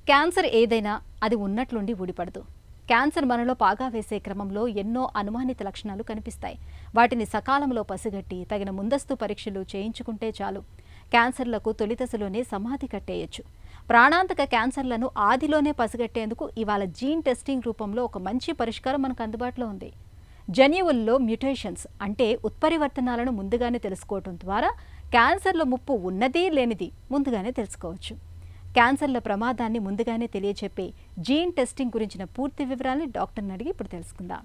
Cancer ఏదైనా అది ఉన్నట్లుండి ఊడిపడదు. క్యాన్సర్ మనలో పాగా వేసే క్రమంలో ఎన్నో అనుమానిత లక్షణాలు కనిపిస్తాయి. వాటిని సకాలంలో పసిగట్టి తగిన ముందస్తు పరీక్షలు చేయించుకుంటే చాలు. క్యాన్సర్లకు తొలి దశలోనే సమాధి కట్టేయచ్చు. ప్రాణాంతక క్యాన్సర్లను ఆదిలోనే పసిగట్టేందుకు ఇవాళ జీన్ టెస్టింగ్ రూపంలో ఒక మంచి పరిష్కారం మనకు అందుబాటులో ఉంది. జన్యువుల్లో మ్యూటేషన్స్ అంటే ఉత్పరివర్తనాలను ముందుగానే తెలుసుకోవడం ద్వారా క్యాన్సర్ల ముప్పు ఉన్నది లేనిది ముందుగానే తెలుసుకోవచ్చు. క్యాన్సర్ల ప్రమాదాన్ని ముందుగానే తెలియచెప్పే జీన్ టెస్టింగ్ గురించిన పూర్తి వివరాలని డాక్టర్ని అడిగి ఇప్పుడు తెలుసుకుందాం.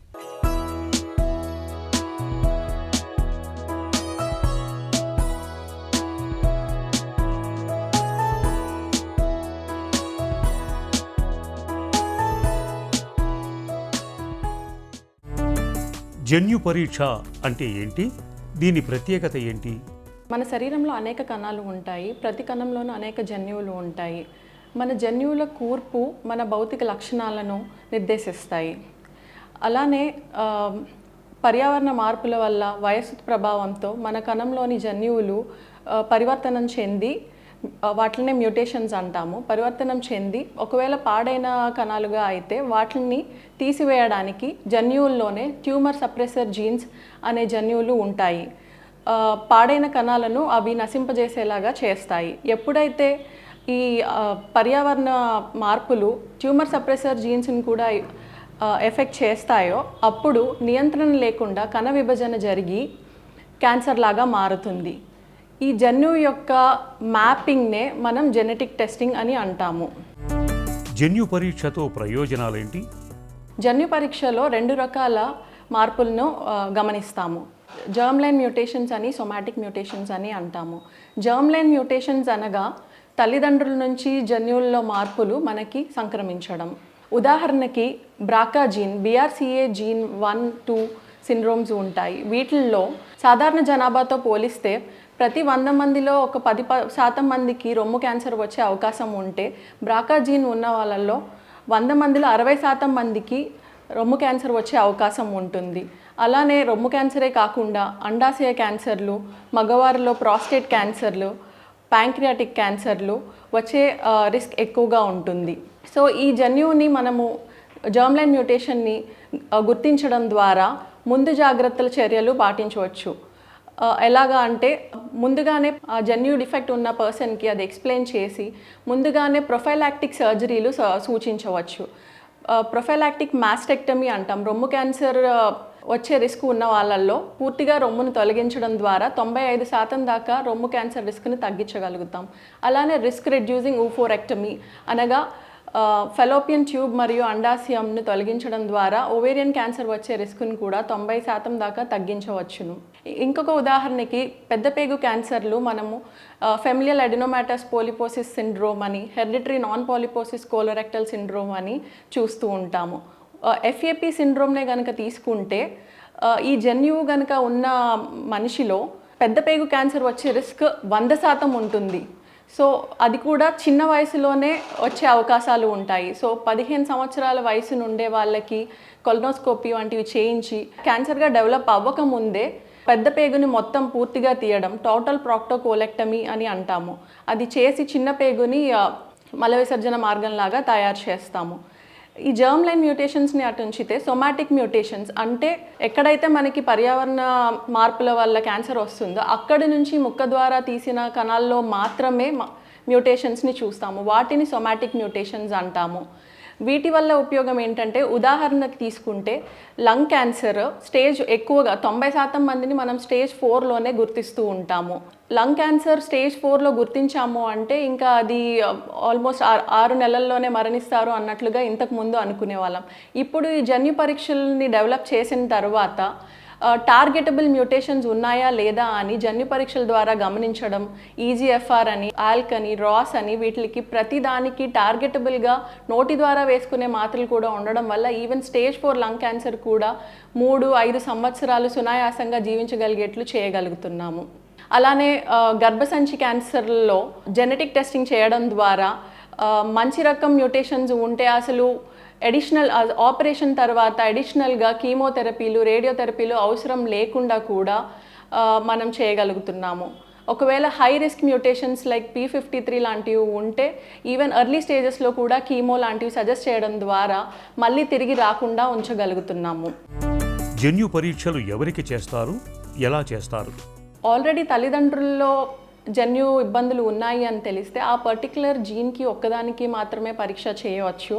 జన్యు పరీక్ష అంటే ఏంటి? దీని ప్రత్యేకత ఏంటి? మన శరీరంలో అనేక కణాలు ఉంటాయి. ప్రతి కణంలోనూ అనేక జన్యువులు ఉంటాయి. మన జన్యువుల కూర్పు మన భౌతిక లక్షణాలను నిర్దేశిస్తాయి. అలానే పర్యావరణ మార్పుల వల్ల వయస్సు ప్రభావంతో మన కణంలోని జన్యువులు పరివర్తనం చెంది వాటినే మ్యూటేషన్స్ అంటాము. పరివర్తనం చెంది ఒకవేళ పాడైన కణాలుగా అయితే వాటిని తీసివేయడానికి జన్యువుల్లోనే ట్యూమర్ సప్రెసర్ జీన్స్ అనే జన్యువులు ఉంటాయి. పాడైన కణాలను అవి నశింపజేసేలాగా చేస్తాయి. ఎప్పుడైతే ఈ పర్యావరణ మార్పులు ట్యూమర్ సప్రెసర్ జీన్స్ని కూడా ఎఫెక్ట్ చేస్తాయో అప్పుడు నియంత్రణ లేకుండా కణ విభజన జరిగి క్యాన్సర్ లాగా మారుతుంది. ఈ జన్యువు యొక్క మ్యాపింగ్నే మనం జెనెటిక్ టెస్టింగ్ అని అంటాము. జన్యు పరీక్షతో ప్రయోజనాలేంటి? జన్యు పరీక్షలో 2 రకాల మార్పులను గమనిస్తాము. జర్మ్ లైన్ మ్యూటేషన్స్ అని, సొమాటిక్ మ్యూటేషన్స్ అని అంటాము. జర్మ్ లైన్ మ్యూటేషన్స్ అనగా తల్లిదండ్రుల నుంచి జన్యువుల్లో మార్పులు మనకి సంక్రమించడం. ఉదాహరణకి BRCA gene, BRCA gene 1, 2 syndromes ఉంటాయి. వీటిల్లో సాధారణ జనాభాతో పోలిస్తే ప్రతి 100 మందిలో ఒక 10% మందికి రొమ్ము క్యాన్సర్ వచ్చే అవకాశం ఉంటే బ్రాకా జీన్ ఉన్న వాళ్ళల్లో 100 మందిలో 60% మందికి రొమ్ము క్యాన్సర్ వచ్చే అవకాశం ఉంటుంది. అలానే రొమ్ము క్యాన్సరే కాకుండా అండాశయ క్యాన్సర్లు, మగవారిలో ప్రాస్టేట్ క్యాన్సర్లు, ప్యాంక్రియాటిక్ క్యాన్సర్లు వచ్చే రిస్క్ ఎక్కువగా ఉంటుంది. సో ఈ జన్యువుని మనము జర్మ్ లైన్ మ్యూటేషన్ని గుర్తించడం ద్వారా ముందు జాగ్రత్తల చర్యలు పాటించవచ్చు. ఎలాగా అంటే ముందుగానే ఆ జన్యు డిఫెక్ట్ ఉన్న పర్సన్కి అది ఎక్స్ప్లెయిన్ చేసి ముందుగానే ప్రొఫైలాక్టిక్ సర్జరీలు సూచించవచ్చు. ప్రొఫైలాక్టిక్ మాస్టెక్టమీ అంటాం. రొమ్ము క్యాన్సర్ వచ్చే రిస్క్ ఉన్న వాళ్ళల్లో పూర్తిగా రొమ్మును తొలగించడం ద్వారా 95% దాకా రొమ్ము క్యాన్సర్ రిస్క్ని తగ్గించగలుగుతాం. అలానే రిస్క్ రెడ్యూసింగ్ ఓఫోరెక్టమీ అనగా ఫెలోపియన్ ట్యూబ్ మరియు అండాశయంను తొలగించడం ద్వారా ఓవేరియన్ క్యాన్సర్ వచ్చే రిస్క్ను కూడా 90% దాకా తగ్గించవచ్చును. ఇంకొక ఉదాహరణకి పెద్ద పేగు క్యాన్సర్లు మనము ఫెమిలియల్ అడినోమాటస్ పోలిపోసిస్ సిండ్రోమ్ అని, hereditary non polyposis colorectal syndrome అని చూస్తూ ఉంటాము. FAP సిండ్రోమ్నే కనుక తీసుకుంటే ఈ జన్యువు కనుక ఉన్న మనిషిలో పెద్ద పేగు క్యాన్సర్ వచ్చే రిస్క్ 100% ఉంటుంది. సో అది కూడా చిన్న వయసులోనే వచ్చే అవకాశాలు ఉంటాయి. సో 15 సంవత్సరాల వయసు నుండే వాళ్ళకి కొలనోస్కోపీ వంటివి చేయించి క్యాన్సర్గా డెవలప్ అవ్వకముందే పెద్ద పేగుని మొత్తం పూర్తిగా తీయడం టోటల్ ప్రాక్టోకోలెక్టమీ అని అంటాము. అది చేసి చిన్న పేగుని మల విసర్జన మార్గంలాగా తయారు చేస్తాము. ఈ జర్మ్ లైన్ మ్యూటేషన్స్ని అటుంచితే సొమాటిక్ మ్యూటేషన్స్ అంటే ఎక్కడైతే మనకి పర్యావరణ మార్పుల వల్ల క్యాన్సర్ వస్తుందో అక్కడి నుంచి ముక్క ద్వారా తీసిన కణాల్లో మాత్రమే మ్యూటేషన్స్ని చూస్తాము. వాటిని సొమాటిక్ మ్యూటేషన్స్ అంటాము. వీటి వల్ల ఉపయోగం ఏంటంటే ఉదాహరణకు తీసుకుంటే లంగ్ క్యాన్సర్ స్టేజ్ ఎక్కువగా 90% మందిని మనం స్టేజ్ 4లోనే గుర్తిస్తూ ఉంటాము. లంగ్ క్యాన్సర్ స్టేజ్ 4లో గుర్తించాము అంటే ఇంకా అది ఆల్మోస్ట్ 6 నెలల్లోనే మరణిస్తారు అన్నట్లుగా ఇంతకు ముందు అనుకునే వాళ్ళం. ఇప్పుడు ఈ జన్యు పరీక్షల్ని డెవలప్ చేసిన తర్వాత టార్గెటబుల్ మ్యూటేషన్స్ ఉన్నాయా లేదా అని జన్యు పరీక్షల ద్వారా గమనించడం, EGFR అని, ALK అని, ROS అని వీటికి ప్రతిదానికి టార్గెటబుల్గా నోటి ద్వారా వేసుకునే మాత్రలు కూడా ఉండడం వల్ల ఈవెన్ స్టేజ్ 4 లంగ్ క్యాన్సర్ కూడా 3-5 సంవత్సరాలు సునాయాసంగా జీవించగలిగేట్లు చేయగలుగుతున్నాము. అలానే గర్భసంచి క్యాన్సర్లో జెనెటిక్ టెస్టింగ్ చేయడం ద్వారా మంచి రకం మ్యూటేషన్స్ ఉంటే అసలు అడిషనల్ ఆపరేషన్ తర్వాత అడిషనల్గా కీమోథెరపీలు, రేడియోథెరపీలు అవసరం లేకుండా కూడా మనం చేయగలుగుతున్నాము. ఒకవేళ high risk mutations like P53 లాంటివి ఉంటే ఈవెన్ ఎర్లీ స్టేజెస్లో కూడా కీమో లాంటివి సజెస్ట్ చేయడం ద్వారా మళ్ళీ తిరిగి రాకుండా ఉంచగలుగుతున్నాము. జన్యు పరీక్షలు ఎవరికి చేస్తారు, ఎలా చేస్తారు? ఆల్రెడీ తల్లిదండ్రుల్లో జన్యు ఇబ్బందులు ఉన్నాయి అని తెలిస్తే ఆ పర్టికులర్ జీన్కి ఒక్కదానికి మాత్రమే పరీక్ష చేయవచ్చు.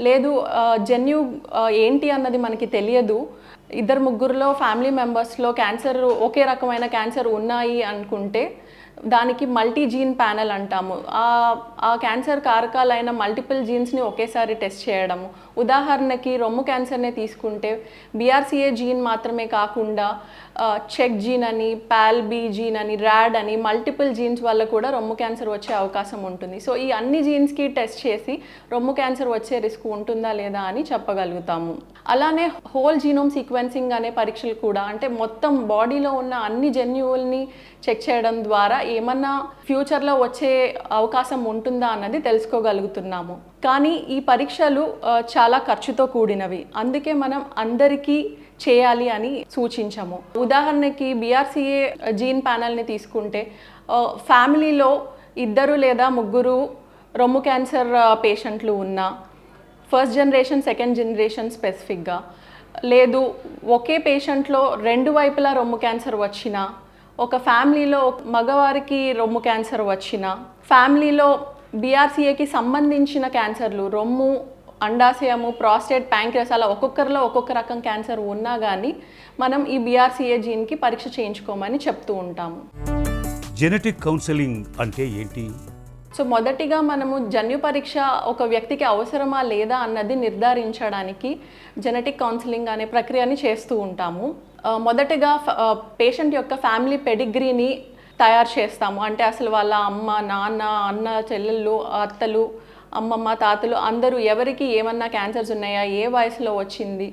లేదు జన్యు ఏంటి అన్నది మనకి తెలియదు, ఇద్దరు ముగ్గురులో ఫ్యామిలీ మెంబర్స్లో క్యాన్సర్ ఒకే రకమైన క్యాన్సర్ ఉన్నాయి అనుకుంటే దానికి మల్టీ జీన్ ప్యానెల్ అంటాము. ఆ క్యాన్సర్ కారకాలైన మల్టిపుల్ జీన్స్ని ఒకేసారి టెస్ట్ చేయడము. ఉదాహరణకి రొమ్ము క్యాన్సర్నే తీసుకుంటే BRCA జీన్ మాత్రమే కాకుండా చెక్ జీన్ అని, PAL-B జీన్ అని, RAD అని మల్టిపుల్ జీన్స్ వల్ల కూడా రొమ్ము క్యాన్సర్ వచ్చే అవకాశం ఉంటుంది. సో ఈ అన్ని జీన్స్కి టెస్ట్ చేసి రొమ్ము క్యాన్సర్ వచ్చే రిస్క్ ఉంటుందా లేదా అని చెప్పగలుగుతాము. అలానే హోల్ జీనోమ్ సీక్వెన్సింగ్ అనే పరీక్షలు కూడా, అంటే మొత్తం బాడీలో ఉన్న అన్ని జన్యువుల్ని చెక్ చేయడం ద్వారా ఏమన్నా ఫ్యూచర్లో వచ్చే అవకాశం ఉంటుందా అన్నది తెలుసుకోగలుగుతున్నాము. కానీ ఈ పరీక్షలు చాలా ఖర్చుతో కూడినవి, అందుకే మనం అందరికీ చేయాలి అని సూచించము. ఉదాహరణకి BRCA జీన్ ప్యానల్ని తీసుకుంటే ఫ్యామిలీలో 2 లేదా 3 రొమ్ము క్యాన్సర్ పేషెంట్లు ఉన్నా, ఫస్ట్ జనరేషన్ సెకండ్ జనరేషన్ స్పెసిఫిక్గా, లేదు ఒకే పేషెంట్లో 2 వైపులా రొమ్ము క్యాన్సర్ వచ్చినా, ఒక ఫ్యామిలీలో మగవారికి రొమ్ము క్యాన్సర్ వచ్చిన, ఫ్యామిలీలో BRCAకి సంబంధించిన క్యాన్సర్లు రొమ్ము, అండాశయము, ప్రాస్టేట్, ప్యాంక్రియాస్ అలా ఒక్కొక్కరిలో ఒక్కొక్క రకం క్యాన్సర్ ఉన్నా కానీ మనం ఈ BRCA జీన్కి పరీక్ష చేయించుకోమని చెప్తూ ఉంటాము. జెనెటిక్ కౌన్సిలింగ్ అంటే ఏంటి? సో మొదటిగా మనము జన్యు పరీక్ష ఒక వ్యక్తికి అవసరమా లేదా అన్నది నిర్ధారించడానికి జెనెటిక్ కౌన్సిలింగ్ అనే ప్రక్రియని చేస్తూ ఉంటాము. మొదటగా పేషెంట్ యొక్క ఫ్యామిలీ పెడిగ్రీని తయారు చేస్తాము. అంటే అసలు వాళ్ళ అమ్మ, నాన్న, అన్న, చెల్లెళ్ళు, అత్తలు, అమ్మమ్మ, తాతలు అందరూ ఎవరికి ఏమన్నా క్యాన్సర్స్ ఉన్నాయా, ఏ వయసులో వచ్చింది,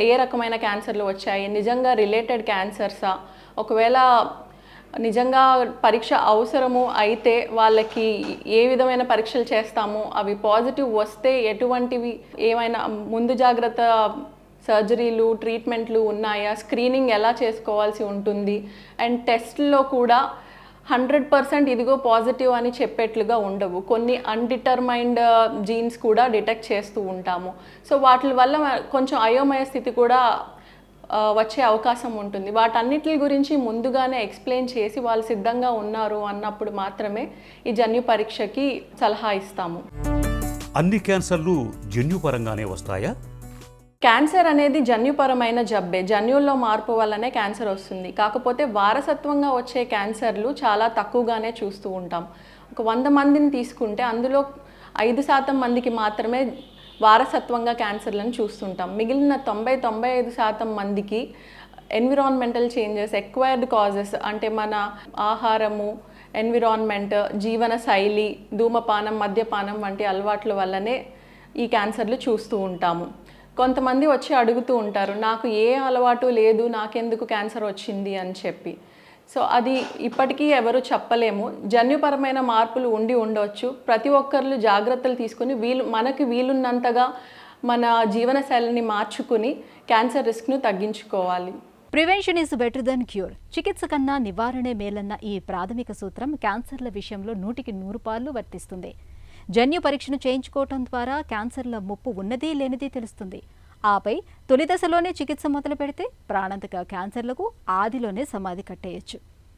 ఏ రకమైన క్యాన్సర్లు వచ్చాయి, నిజంగా రిలేటెడ్ క్యాన్సర్సా, ఒకవేళ నిజంగా పరీక్ష అవసరము అయితే వాళ్ళకి ఏ విధమైన పరీక్షలు చేస్తాము, అవి పాజిటివ్ వస్తే ఎటువంటివి, ఏమైనా ముందు జాగ్రత్త సర్జరీలు, ట్రీట్మెంట్లు ఉన్నాయా, స్క్రీనింగ్ ఎలా చేసుకోవాల్సి ఉంటుంది, అండ్ టెస్ట్లో కూడా 100% ఇదిగో పాజిటివ్ అని చెప్పేట్లుగా ఉండవు. కొన్ని అన్డిటర్మైన్డ్ జీన్స్ కూడా డిటెక్ట్ చేస్తూ ఉంటాము. సో వాటి వల్ల కొంచెం అయోమయ స్థితి కూడా వచ్చే అవకాశం ఉంటుంది. వాటన్నిటి గురించి ముందుగానే ఎక్స్ప్లెయిన్ చేసి వాళ్ళు సిద్ధంగా ఉన్నారు అన్నప్పుడు మాత్రమే ఈ జన్యు పరీక్షకి సలహా ఇస్తాము. అన్ని క్యాన్సర్లు జన్యుపరంగానే వస్తాయా? క్యాన్సర్ అనేది జన్యుపరమైన జబ్బే. జన్యుల్లో మార్పు వల్లనే క్యాన్సర్ వస్తుంది. కాకపోతే వారసత్వంగా వచ్చే క్యాన్సర్లు చాలా తక్కువగానే చూస్తూ ఉంటాం. ఒక 100 మందిని తీసుకుంటే అందులో 5% మందికి మాత్రమే వారసత్వంగా క్యాన్సర్లను చూస్తుంటాం. మిగిలిన 90-95% మందికి ఎన్విరాన్మెంటల్ చేంజెస్, ఎక్వైర్డ్ కాజెస్, అంటే మన ఆహారము, ఎన్విరాన్మెంట్, జీవన శైలి, ధూమపానం, మద్యపానం వంటి అలవాట్ల వల్లనే ఈ క్యాన్సర్లు చూస్తూ ఉంటాము. కొంతమంది వచ్చి అడుగుతూ ఉంటారు, నాకు ఏ అలవాటు లేదు, నాకెందుకు క్యాన్సర్ వచ్చింది అని చెప్పి. సో అది ఇప్పటికీ ఎవరు చెప్పలేము. జన్యుపరమైన మార్పులు ఉండవచ్చు. ప్రతి ఒక్కరు జాగ్రత్తలు తీసుకుని మనకి వీలున్నంతగా మన జీవన శైలిని మార్చుకుని క్యాన్సర్ రిస్క్ను తగ్గించుకోవాలి. Prevention is better than cure. చికిత్స కన్నా నివారణే మేలన్న ఈ ప్రాథమిక సూత్రం క్యాన్సర్ల విషయంలో 100కి 100 వర్తిస్తుంది. జన్యు పరీక్షను చేయించుకోవటం ద్వారా క్యాన్సర్ల ముప్పు ఉన్నది లేనిది తెలుస్తుంది. ఆపై తొలి దశలోనే చికిత్స మొదలు పెడితే ప్రాణాంతక క్యాన్సర్లకు ఆదిలోనే సమాధి కట్టేయచ్చు.